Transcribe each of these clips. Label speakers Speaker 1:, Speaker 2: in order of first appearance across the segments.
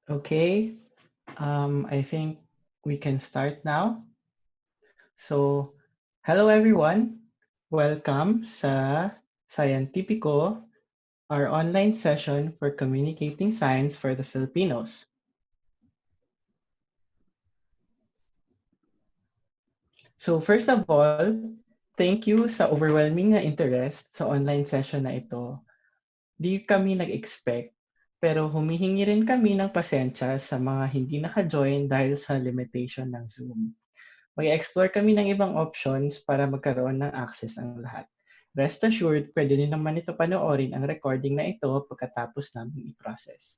Speaker 1: Okay, I think we can start now. So, hello everyone. Welcome sa Scientifico, our online session for communicating science for the Filipinos. So, first of all, thank you sa overwhelming na interest sa online session na ito. Di kami nag-expect, pero humihingi rin kami ng pasensya sa mga hindi naka-join dahil sa limitation ng Zoom. Mag-explore kami ng ibang options para magkaroon ng access ang lahat. Rest assured, pwede rin naman ito panoorin ang recording na ito pagkatapos namin i-process.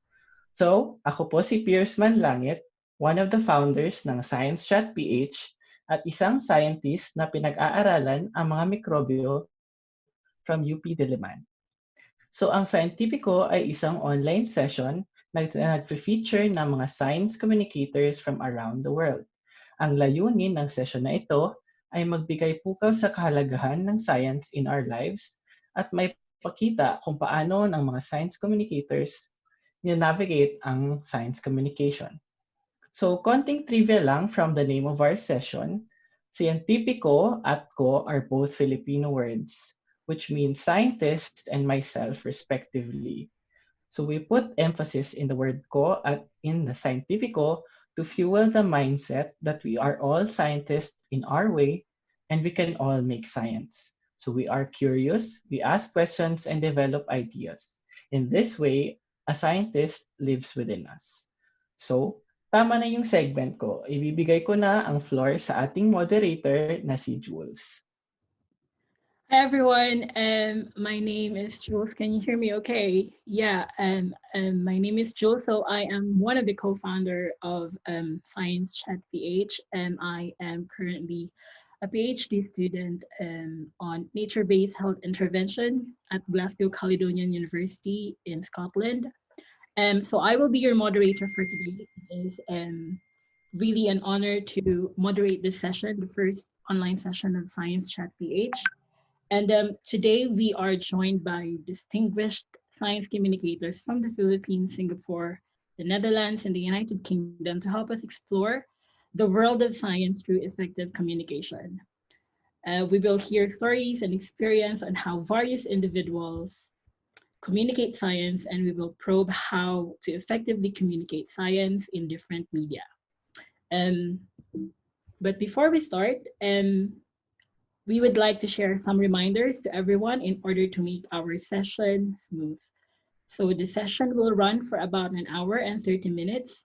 Speaker 1: So, ako po si Pierce Manlangit, one of the founders ng Science Chat PH at isang scientist na pinag-aaralan ang mga mikrobyo from UP Diliman. So, ang Scientifico ay isang online session na nag-feature ng mga science communicators from around the world. Ang layunin ng session na ito ay magbigay pukaw sa kahalagahan ng science in our lives at may pakita kung paano ng mga science communicators navigate ang science communication. So, konting trivia lang from the name of our session. Scientifico at co are both Filipino words, which means scientist and myself respectively. So we put emphasis in the word ko at in the scientifico to fuel the mindset that we are all scientists in our way and we can all make science. So we are curious, we ask questions and develop ideas. In this way, a scientist lives within us. So, tama na yung segment ko. Ibibigay ko na ang floor sa ating moderator na si Jules.
Speaker 2: Hi everyone, my name is Jules. Can you hear me okay? Yeah, my name is Jules. So I am one of the co-founder of Science Chat PH, and I am currently a PhD student on nature-based health intervention at Glasgow Caledonian University in Scotland. So I will be your moderator for today. It is really an honor to moderate this session, the first online session of Science Chat PH. And today we are joined by distinguished science communicators from the Philippines, Singapore, the Netherlands, and the United Kingdom to help us explore the world of science through effective communication. We will hear stories and experience on how various individuals communicate science, and we will probe how to effectively communicate science in different media. Um, but before we start, we would like to share some reminders to everyone in order to make our session smooth. So the session will run for about an hour and 30 minutes.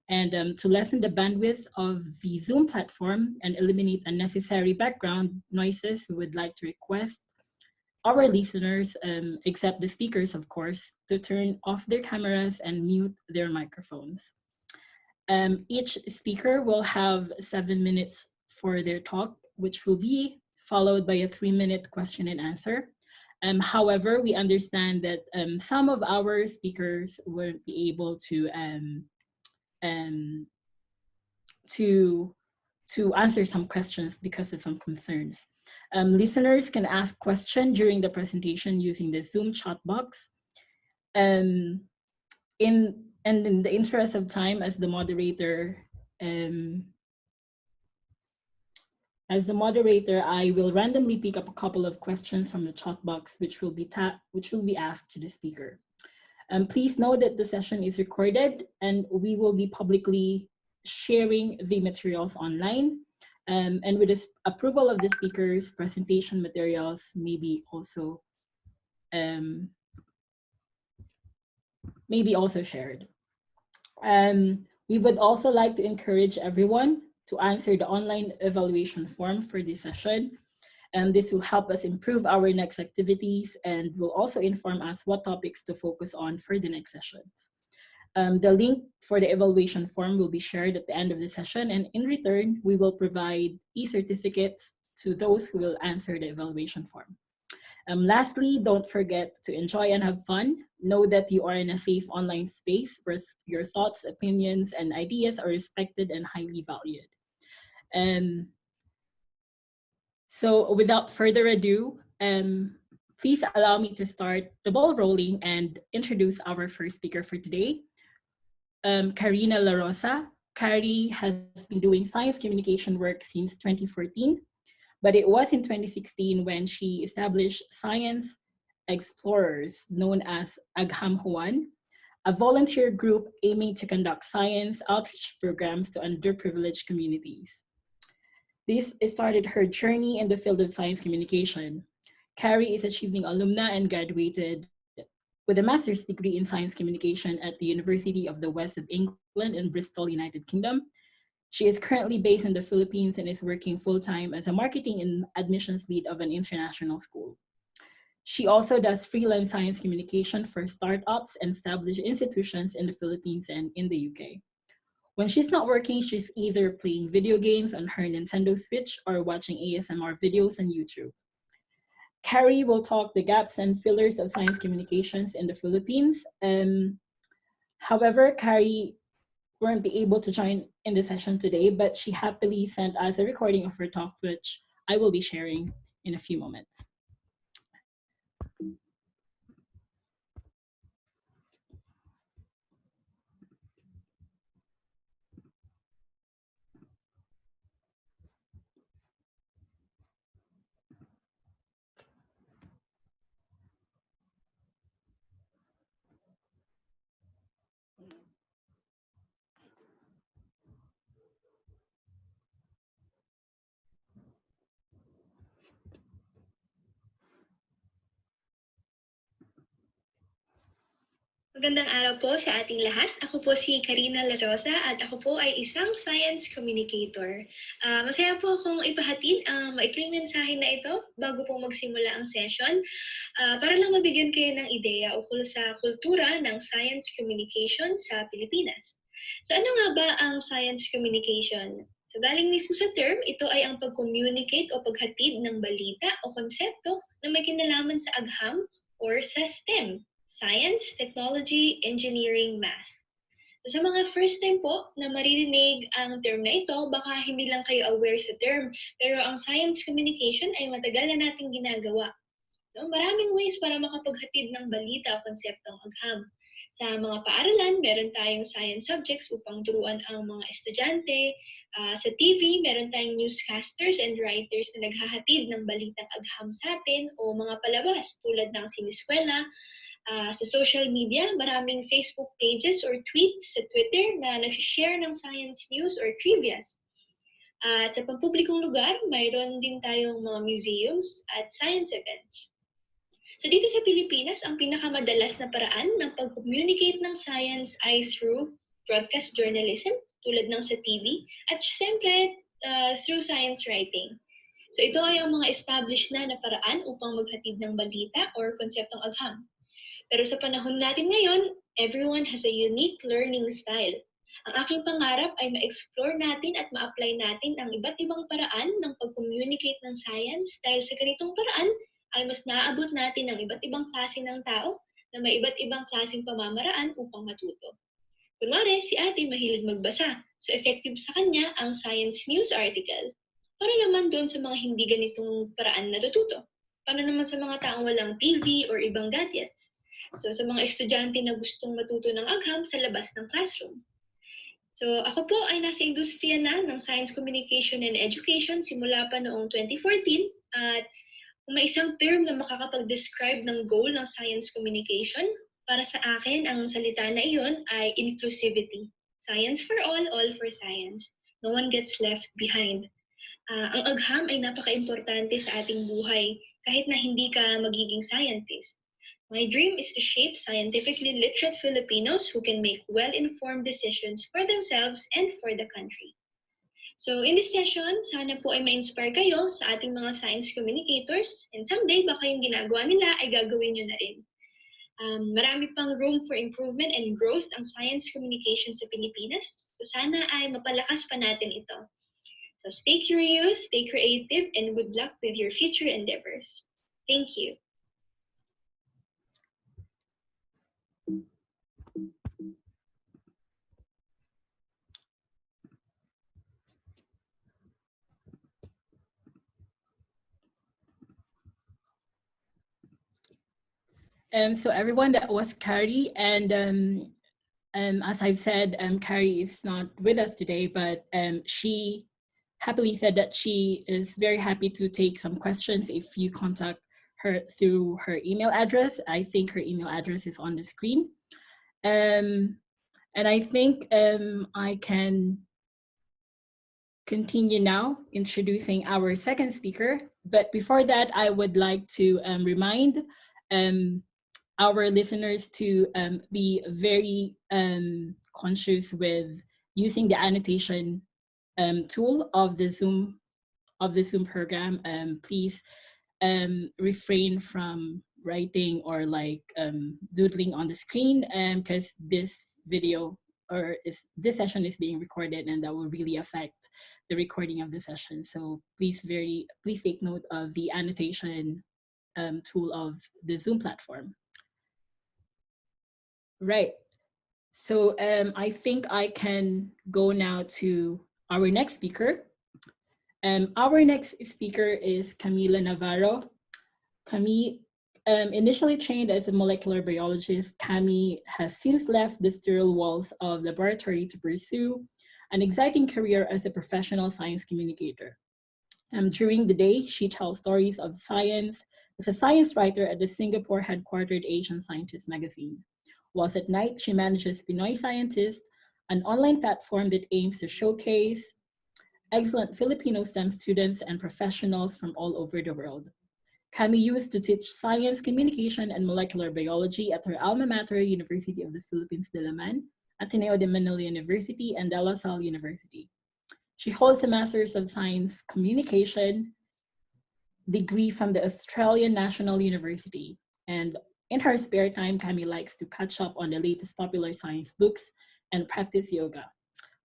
Speaker 2: And to lessen the bandwidth of the Zoom platform and eliminate unnecessary background noises, we would like to request our listeners, except the speakers, of course, to turn off their cameras and mute their microphones. Each speaker will have 7 minutes for their talk, which will be followed by a 3-minute question and answer. However, we understand that some of our speakers won't be able to answer some questions because of some concerns. Listeners can ask questions during the presentation using the Zoom chat box. In the interest of time, as the moderator, I will randomly pick up a couple of questions from the chat box, which will be asked to the speaker. Please note that the session is recorded, and we will be publicly sharing the materials online. And with the approval of the speakers, presentation materials may be also shared. We would also like to encourage everyone to answer the online evaluation form for this session. And this will help us improve our next activities and will also inform us what topics to focus on for the next sessions. The link for the evaluation form will be shared at the end of the session, and in return, we will provide e-certificates to those who will answer the evaluation form. Lastly, don't forget to enjoy and have fun. Know that you are in a safe online space where your thoughts, opinions, and ideas are respected and highly valued. So without further ado, please allow me to start the ball rolling and introduce our first speaker for today. Karina Laroza. Cari has been doing science communication work since 2014, but it was in 2016 when she established Science Explorers, known as Agham Juan, a volunteer group aiming to conduct science outreach programs to underprivileged communities. This started her journey in the field of science communication. Cari is achieving alumna and graduated with a master's degree in science communication at the University of the West of England in Bristol, United Kingdom. She is currently based in the Philippines and is working full-time as a marketing and admissions lead of an international school. She also does freelance science communication for startups and established institutions in the Philippines and in the UK. When she's not working, she's either playing video games on her Nintendo Switch or watching ASMR videos on YouTube. Cari will talk the gaps and fillers of science communications in the Philippines. However, Cari won't be able to join in the session today, but she happily sent us a recording of her talk, which I will be sharing in a few moments.
Speaker 3: Magandang araw po sa ating lahat. Ako po si Carina Laroza at ako po ay isang science communicator. Masaya po akong ipahatid ang maikling mensahe na ito bago po magsimula ang session para lang mabigyan kayo ng ideya ukol sa kultura ng science communication sa Pilipinas. So ano nga ba ang science communication? So galing mismo sa term, ito ay ang pag-communicate o paghatid ng balita o konsepto na may kinalaman sa agham or sa STEM. Science, Technology, Engineering, Math. So, sa mga first time po na maririnig ang term na ito, baka hindi lang kayo aware sa term, pero ang science communication ay matagal na nating ginagawa. No? Maraming ways para makapaghatid ng balita o konseptong agham. Sa mga paaralan, meron tayong science subjects upang turuan ang mga estudyante. Sa TV, meron tayong newscasters and writers na naghahatid ng balitang agham sa atin o mga palabas tulad ng siniskwela. Sa social media, maraming Facebook pages or tweets sa Twitter na nag-share ng science news or trivias. At sa pampublikong lugar, mayroon din tayong mga museums at science events. So dito sa Pilipinas, ang pinakamadalas na paraan ng pag-communicate ng science ay through broadcast journalism, tulad ng sa TV, at siyempre through science writing. So ito ay ang mga established na paraan upang maghatid ng balita or konseptong agham. Pero sa panahon natin ngayon, everyone has a unique learning style. Ang aking pangarap ay ma-explore natin at ma-apply natin ang iba't ibang paraan ng pag-communicate ng science dahil sa ganitong paraan ay mas naaabot natin ang iba't ibang klase ng tao na may iba't ibang klaseng pamamaraan upang matuto. Kunwari, si ate mahilig magbasa, so effective sa kanya ang science news article. Para naman doon sa mga hindi ganitong paraan natututo. Para naman sa mga taong walang TV or ibang gadgets. So sa mga estudyante na gustong matuto ng agham sa labas ng classroom. So ako po ay nasa industriya na ng Science Communication and Education simula pa noong 2014 at kung may isang term na makakapag-describe ng goal ng science communication, para sa akin ang salita na iyon ay inclusivity. Science for all for science. No one gets left behind. Ang agham ay napaka-importante sa ating buhay kahit na hindi ka magiging scientist. My dream is to shape scientifically literate Filipinos who can make well-informed decisions for themselves and for the country. So in this session, sana po ay ma-inspire kayo sa ating mga science communicators and someday baka yung ginagawa nila ay gagawin nyo na rin. Marami pang room for improvement and growth ang science communication sa Pilipinas. So sana ay mapalakas pa natin ito. So stay curious, stay creative, and good luck with your future endeavors. Thank you.
Speaker 2: So everyone, that was Cari, and as I've said, Cari is not with us today, but she happily said that she is very happy to take some questions if you contact her through her email address. I think her email address is on the screen. And I think I can continue now introducing our second speaker. But before that, I would like to remind our listeners to be very conscious with using the annotation tool of the Zoom program. Please refrain from writing or like doodling on the screen, because this video or this session is being recorded, and that will really affect the recording of the session. So please take note of the annotation tool of the Zoom platform. Right. So I think I can go now to our next speaker. Our next speaker is Camila Navarro. Cami, initially trained as a molecular biologist, Cami has since left the sterile walls of laboratory to pursue an exciting career as a professional science communicator. During the day, she tells stories of science as a science writer at the Singapore headquartered Asian Scientist magazine. Whilst at night, she manages Pinoy Scientist, an online platform that aims to showcase excellent Filipino STEM students and professionals from all over the world. Cami used to teach science, communication, and molecular biology at her alma mater, University of the Philippines, Diliman, Ateneo de Manila University, and De La Salle University. She holds a Master's of Science Communication degree from the Australian National University. And in her spare time, Cami likes to catch up on the latest popular science books and practice yoga.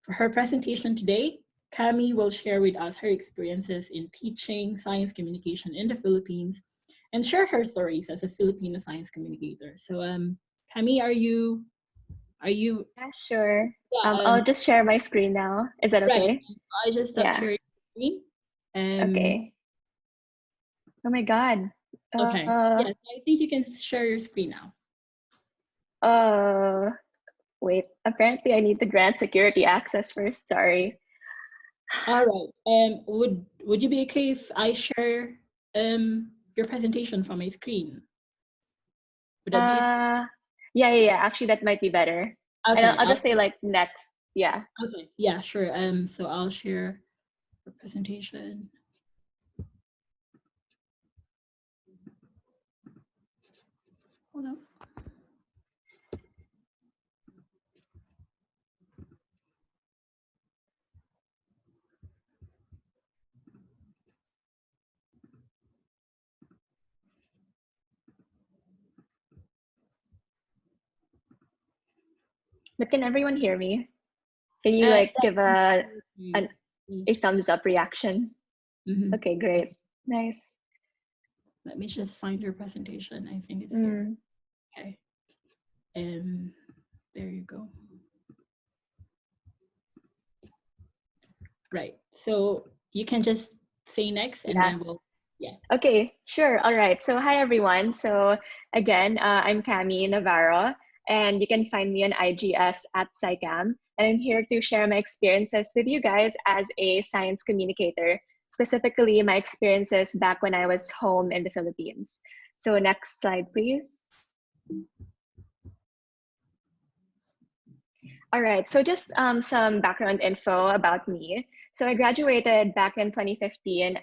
Speaker 2: For her presentation today, Cami will share with us her experiences in teaching science communication in the Philippines and share her stories as a Filipino science communicator. So, Cami, are you?
Speaker 4: Yeah, sure.
Speaker 2: Yeah,
Speaker 4: I'll just share my screen now. Is that okay?
Speaker 2: Right. I just stopped
Speaker 4: Yeah.
Speaker 2: sharing screen.
Speaker 4: Okay. Oh my God.
Speaker 2: Okay. Yes, I think you can share your screen now.
Speaker 4: Wait. Apparently, I need to grant security access first. Sorry.
Speaker 2: All right. Would you be okay if I share your presentation from my screen? Would that be okay?
Speaker 4: Yeah. Actually, that might be better.
Speaker 2: Okay.
Speaker 4: I'll just say like next. Yeah.
Speaker 2: Okay. Yeah, sure. So I'll share the presentation. Hold on.
Speaker 4: But can everyone hear me? Can you like give a thumbs up reaction?
Speaker 2: Mm-hmm.
Speaker 4: Okay, great. Nice.
Speaker 2: Let me just find your presentation. I think it's here. Okay. There you go. Right. So you can just say next and then we'll, yeah.
Speaker 4: Okay, sure. All right. So hi, everyone. So again, I'm Cami Navarro, and you can find me on IG as @SciCam. And I'm here to share my experiences with you guys as a science communicator, specifically my experiences back when I was home in the Philippines. So next slide, please. All right, so just some background info about me. So I graduated back in 2015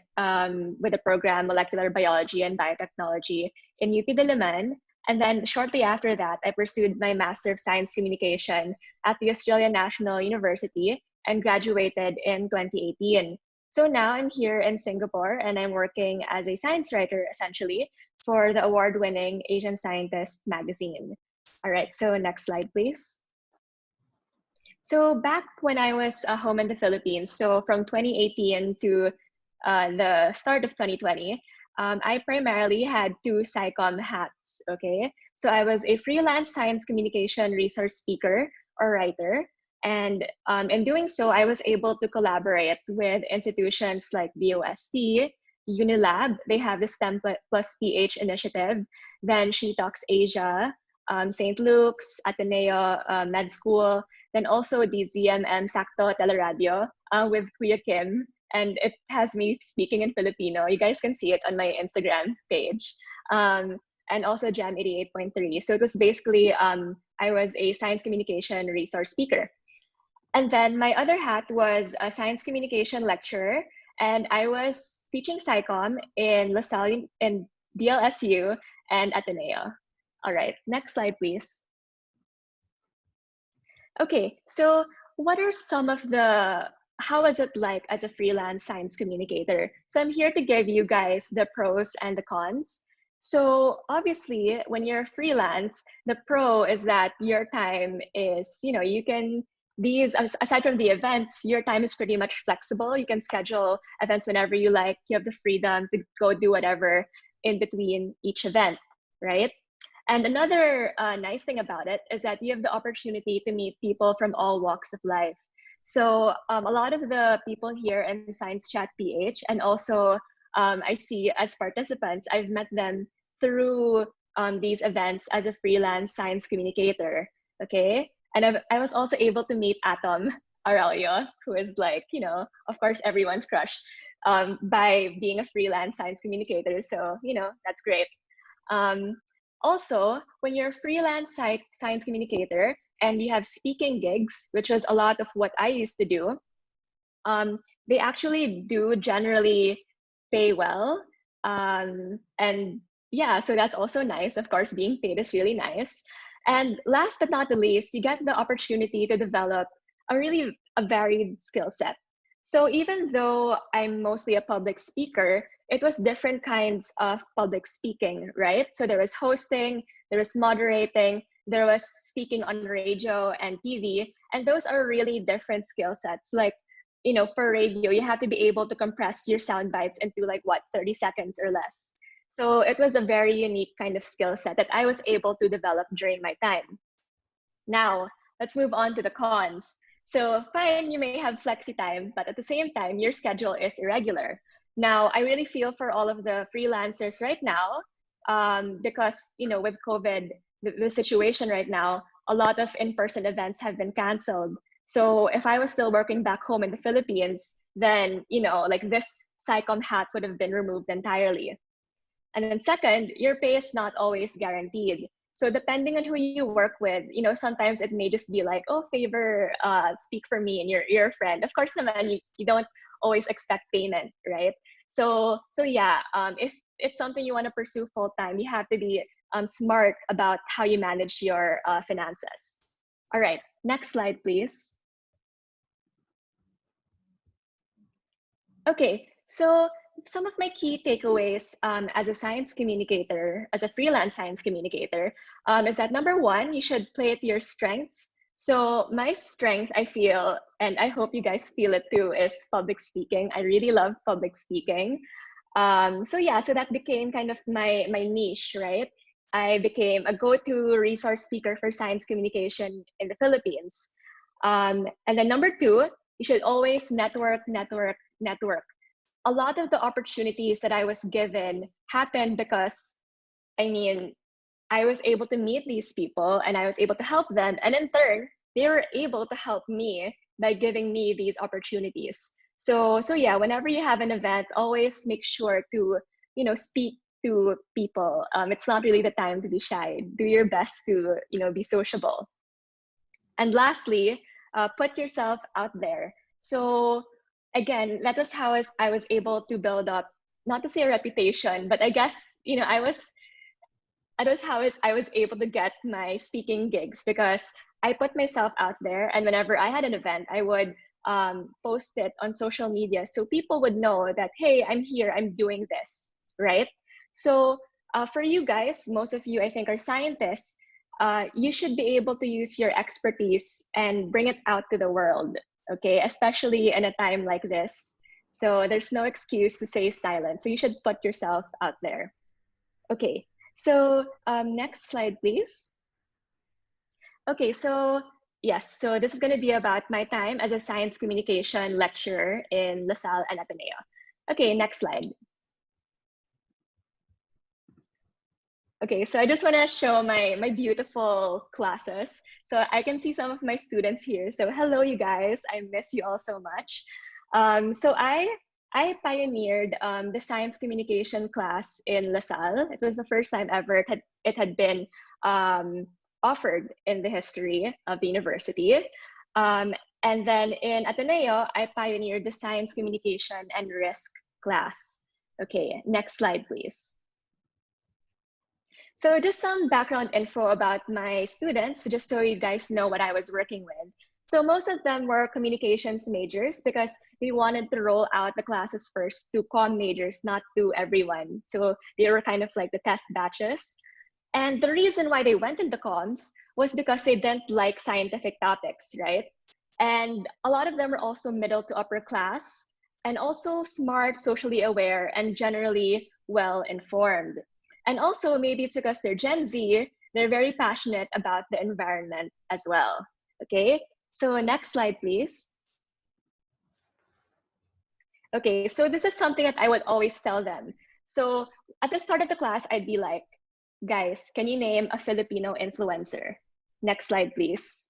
Speaker 4: with the program Molecular Biology and Biotechnology in UP Diliman. And then shortly after that, I pursued my Master of Science Communication at the Australian National University and graduated in 2018. So now I'm here in Singapore and I'm working as a science writer, essentially, for the award-winning Asian Scientist magazine. All right, so next slide, please. So back when I was home in the Philippines, so from 2018 to the start of 2020, I primarily had two SciComm hats, okay? So I was a freelance science communication resource speaker or writer. And in doing so, I was able to collaborate with institutions like BOST, Unilab, they have the STEM plus PH initiative, then She Talks Asia, St. Luke's, Ateneo Med School, then also the ZMM Sakto Teleradio with Kuya Kim. And it has me speaking in Filipino. You guys can see it on my Instagram page. And also Jam 88.3. So it was basically, I was a science communication resource speaker. And then my other hat was a science communication lecturer, and I was teaching SciComm in LaSalle, in DLSU, and Ateneo. All right, next slide, please. Okay, so what are some of the, how is it like as a freelance science communicator? So I'm here to give you guys the pros and the cons. So obviously, when you're freelance, the pro is that your time is, you can, aside from the events, your time is pretty much flexible. You can schedule events whenever you like. You have the freedom to go do whatever in between each event, right? And another nice thing about it is that you have the opportunity to meet people from all walks of life. So a lot of the people here in Science Chat PH, and also I see as participants, I've met them through these events as a freelance science communicator, okay? And I was also able to meet Atom Aurelio, who is like, of course, everyone's crush by being a freelance science communicator. So, that's great. Also, when you're a freelance science communicator and you have speaking gigs, which was a lot of what I used to do, they actually do generally pay well. And yeah, so that's also nice. Of course, being paid is really nice. And last but not the least, you get the opportunity to develop a varied skill set. So even though I'm mostly a public speaker, it was different kinds of public speaking, right? So there was hosting, there was moderating, there was speaking on radio and TV, and those are really different skill sets. Like, for radio, you have to be able to compress your sound bites into 30 seconds or less. So it was a very unique kind of skill set that I was able to develop during my time. Now, let's move on to the cons. So fine, you may have flexi time, but at the same time, your schedule is irregular. Now, I really feel for all of the freelancers right now, because, with COVID, the situation right now, a lot of in-person events have been canceled. So if I was still working back home in the Philippines, then, this SciComm hat would have been removed entirely. And then second, your pay is not always guaranteed. So depending on who you work with, sometimes it may just be like, oh, favor, speak for me, and you're a friend. Of course, naman, you don't always expect payment, right? So yeah, if it's something you want to pursue full time, you have to be smart about how you manage your finances. All right, next slide, please. Okay, so some of my key takeaways as a science communicator, as a freelance science communicator, is that number one, you should play to your strengths. So my strength, I feel, and I hope you guys feel it too, is public speaking. I really love public speaking. So yeah, so that became kind of my niche, right? I became a go-to resource speaker for science communication in the Philippines. And then number two, you should always network. A lot of the opportunities that I was given happened because, I was able to meet these people and I was able to help them. And in turn, they were able to help me by giving me these opportunities. So yeah, whenever you have an event, always make sure to, speak to people. It's not really the time to be shy. Do your best to, be sociable. And lastly, put yourself out there. So again, that was how I was able to build up, not to say a reputation, but I guess, that was how I was able to get my speaking gigs, because I put myself out there, and whenever I had an event, I would post it on social media so people would know that, hey, I'm here, I'm doing this, right? So for you guys, most of you I think are scientists, you should be able to use your expertise and bring it out to the world, okay? Especially in a time like this. So there's no excuse to stay silent. So you should put yourself out there. Okay, so next slide, please. Okay, so yes, so this is going to be about my time as a science communication lecturer in LaSalle and Ateneo. Okay, next slide. Okay, so I just want to show my beautiful classes. So I can see some of my students here. So hello, you guys. I miss you all so much. So I pioneered the science communication class in LaSalle. It was the first time ever it had been offered in the history of the university. And then in Ateneo, I pioneered the science communication and risk class. Okay, next slide, please. So just some background info about my students, just so you guys know what I was working with. So most of them were communications majors because we wanted to roll out the classes first to comm majors, not to everyone. So they were kind of like the test batches. And the reason why they went into comms was because they didn't like scientific topics, right? And a lot of them were also middle to upper class and also smart, socially aware, and generally well-informed. And also maybe it's because they're Gen Z, they're very passionate about the environment as well, okay? So next slide, please. Okay, so this is something that I would always tell them. So at the start of the class, I'd be like, guys, can you name a Filipino influencer? Next slide, please.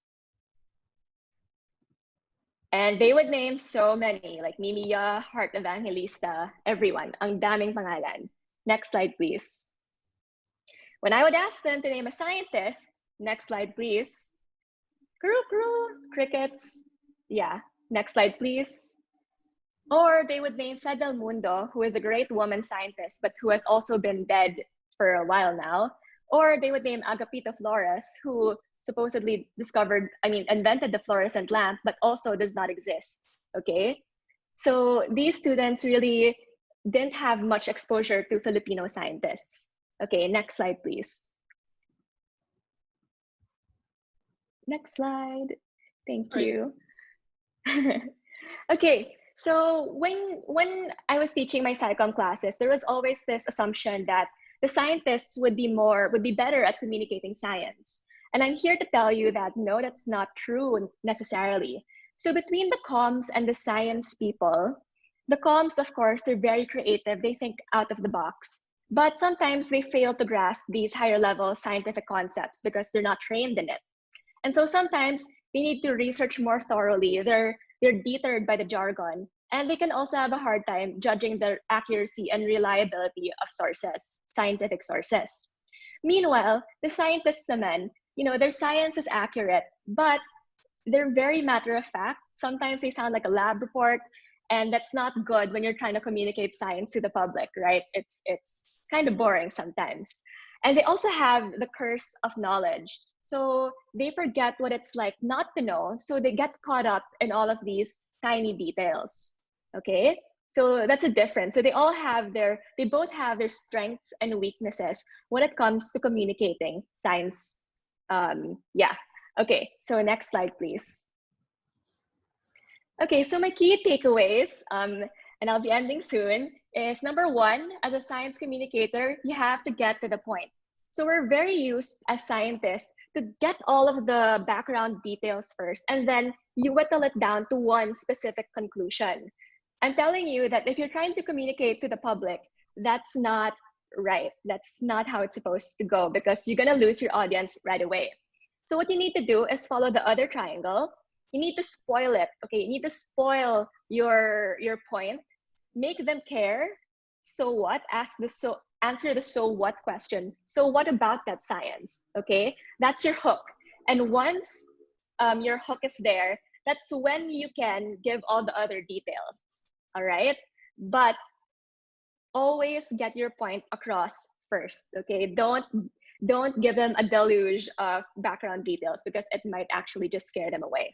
Speaker 4: And they would name so many, like Mimiya, Heart Evangelista, everyone, ang daming pangalan. Next slide, please. When I would ask them to name a scientist, next slide, please. Crickets. Yeah, next slide, please. Or they would name Fed Del Mundo, who is a great woman scientist, but who has also been dead for a while now. Or they would name Agapito Flores, who supposedly invented the fluorescent lamp, but also does not exist, okay? So these students really didn't have much exposure to Filipino scientists. Okay, next slide, please. Next slide. Thank you. Okay, so when I was teaching my SciComm classes, there was always this assumption that the scientists would be better at communicating science. And I'm here to tell you that no, that's not true necessarily. So between the comms and the science people, the comms, of course, they're very creative. They think out of the box. But sometimes they fail to grasp these higher level scientific concepts because they're not trained in it. And so sometimes they need to research more thoroughly. They're deterred by the jargon. And they can also have a hard time judging the accuracy and reliability of sources, scientific sources. Meanwhile, the scientists naman, their science is accurate, but they're very matter of fact. Sometimes they sound like a lab report, and that's not good when you're trying to communicate science to the public, right? It's kind of boring sometimes. And they also have the curse of knowledge. So they forget what it's like not to know, so they get caught up in all of these tiny details, okay? So that's a difference. So they both have their strengths and weaknesses when it comes to communicating science. Yeah, okay, so next slide, please. Okay, so my key takeaways, and I'll be ending soon, is number one, as a science communicator, you have to get to the point. So we're very used as scientists to get all of the background details first, and then you whittle it down to one specific conclusion. I'm telling you that if you're trying to communicate to the public, that's not right. That's not how it's supposed to go, because you're gonna lose your audience right away. So what you need to do is follow the other triangle. You need to spoil it, okay? You need to spoil your point, make them care. So what? Answer the so what question. So what about that science, okay? That's your hook. And once your hook is there, that's when you can give all the other details, all right? But always get your point across first, okay? Don't give them a deluge of background details, because it might actually just scare them away.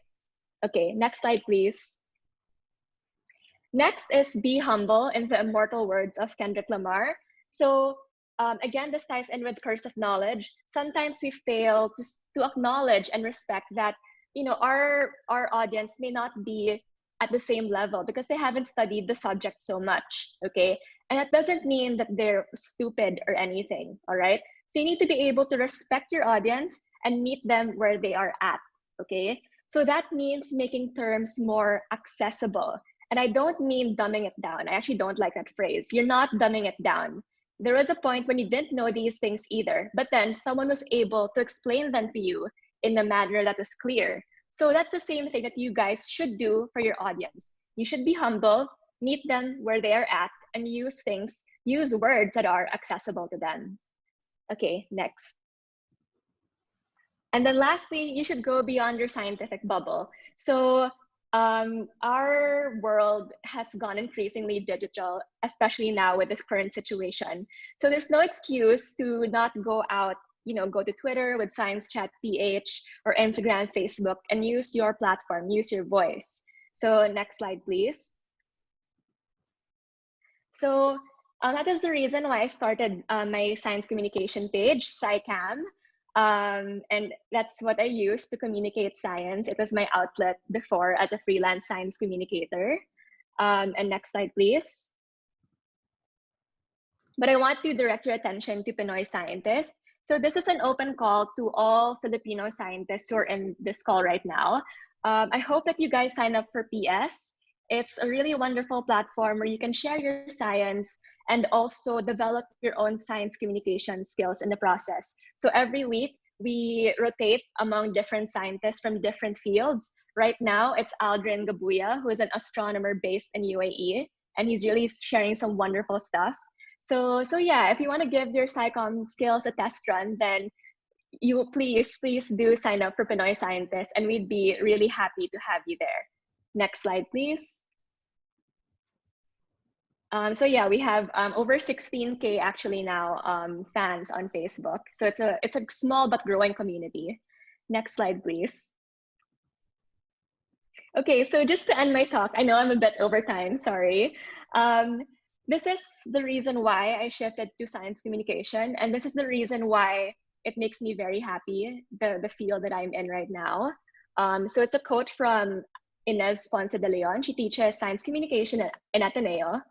Speaker 4: Okay, next slide, please. Next is be humble, in the immortal words of Kendrick Lamar. So again, this ties in with curse of knowledge. Sometimes we fail to acknowledge and respect that our audience may not be at the same level because they haven't studied the subject so much, okay? And that doesn't mean that they're stupid or anything, all right? So you need to be able to respect your audience and meet them where they are at, okay? So that means making terms more accessible. And I don't mean dumbing it down. I actually don't like that phrase. You're not dumbing it down. There was a point when you didn't know these things either, but then someone was able to explain them to you in a manner that is clear. So that's the same thing that you guys should do for your audience. You should be humble, meet them where they are at, and use words that are accessible to them. Okay, next. And then lastly, you should go beyond your scientific bubble. So our world has gone increasingly digital, especially now with this current situation. So there's no excuse to not go out, go to Twitter with Science Chat PH or Instagram, Facebook, and use your platform, use your voice. So next slide, please. So that is the reason why I started my science communication page, SciCam. And that's what I use to communicate science. It was my outlet before as a freelance science communicator. And next slide, please. But I want to direct your attention to Pinoy scientists. So this is an open call to all Filipino scientists who are in this call right now. I hope that you guys sign up for PS. It's a really wonderful platform where you can share your science and also develop your own science communication skills in the process. So every week, we rotate among different scientists from different fields. Right now, it's Aldrin Gabuya, who is an astronomer based in UAE, and he's really sharing some wonderful stuff. So yeah, if you want to give your SciComm skills a test run, then you please do sign up for Pinoy Scientists, and we'd be really happy to have you there. Next slide, please. So yeah, we have over 16K actually now fans on Facebook. So it's a small but growing community. Next slide, please. Okay, so just to end my talk, I know I'm a bit over time, sorry. This is the reason why I shifted to science communication, and this is the reason why it makes me very happy, the field that I'm in right now. So it's a quote from Inez Ponce de Leon. She teaches science communication in Ateneo.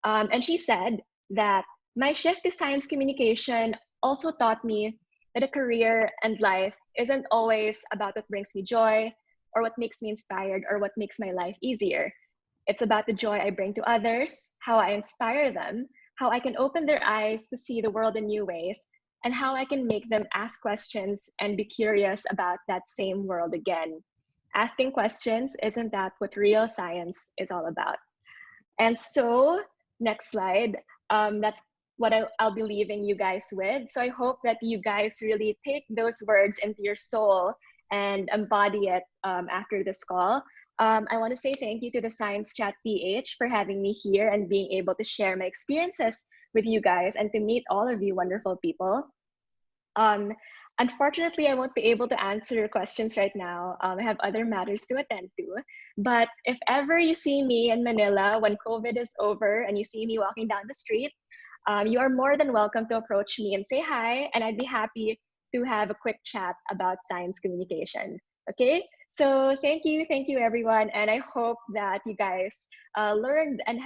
Speaker 4: And she said that my shift to science communication also taught me that a career and life isn't always about what brings me joy or what makes me inspired or what makes my life easier. It's about the joy I bring to others, how I inspire them, how I can open their eyes to see the world in new ways, and how I can make them ask questions and be curious about that same world again. Asking questions, isn't that what real science is all about? And so, next slide, that's what I'll be leaving you guys with. So I hope that you guys really take those words into your soul and embody it after this call. I want to say thank you to the Science Chat PH for having me here and being able to share my experiences with you guys and to meet all of you wonderful people. Unfortunately, I won't be able to answer your questions right now. I have other matters to attend to. But if ever you see me in Manila when COVID is over and you see me walking down the street, you are more than welcome to approach me and say hi, and I'd be happy to have a quick chat about science communication. Okay, so thank you everyone, and I hope that you guys learned and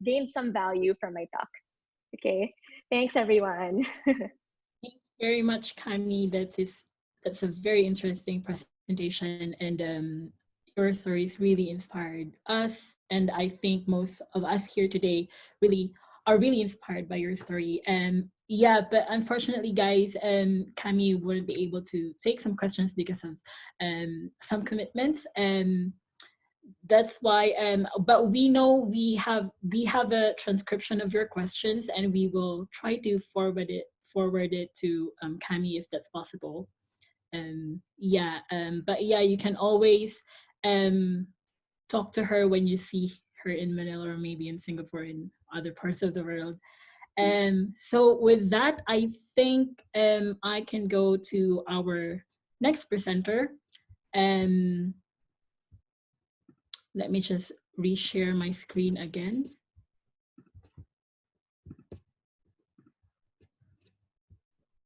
Speaker 4: gained some value from my talk. Okay, thanks everyone.
Speaker 2: Thank you very much, Cami. That's a very interesting presentation, and your stories really inspired us, and I think most of us here today are really inspired by your story. Yeah, but unfortunately, guys, Cami wouldn't be able to take some questions because of some commitments. That's why. But we know we have a transcription of your questions, and we will try to forward it to Cami if that's possible. Yeah. But yeah, you can always talk to her when you see her in Manila or maybe in Singapore and other parts of the world. So with that, I think I can go to our next presenter. Let me just reshare my screen again.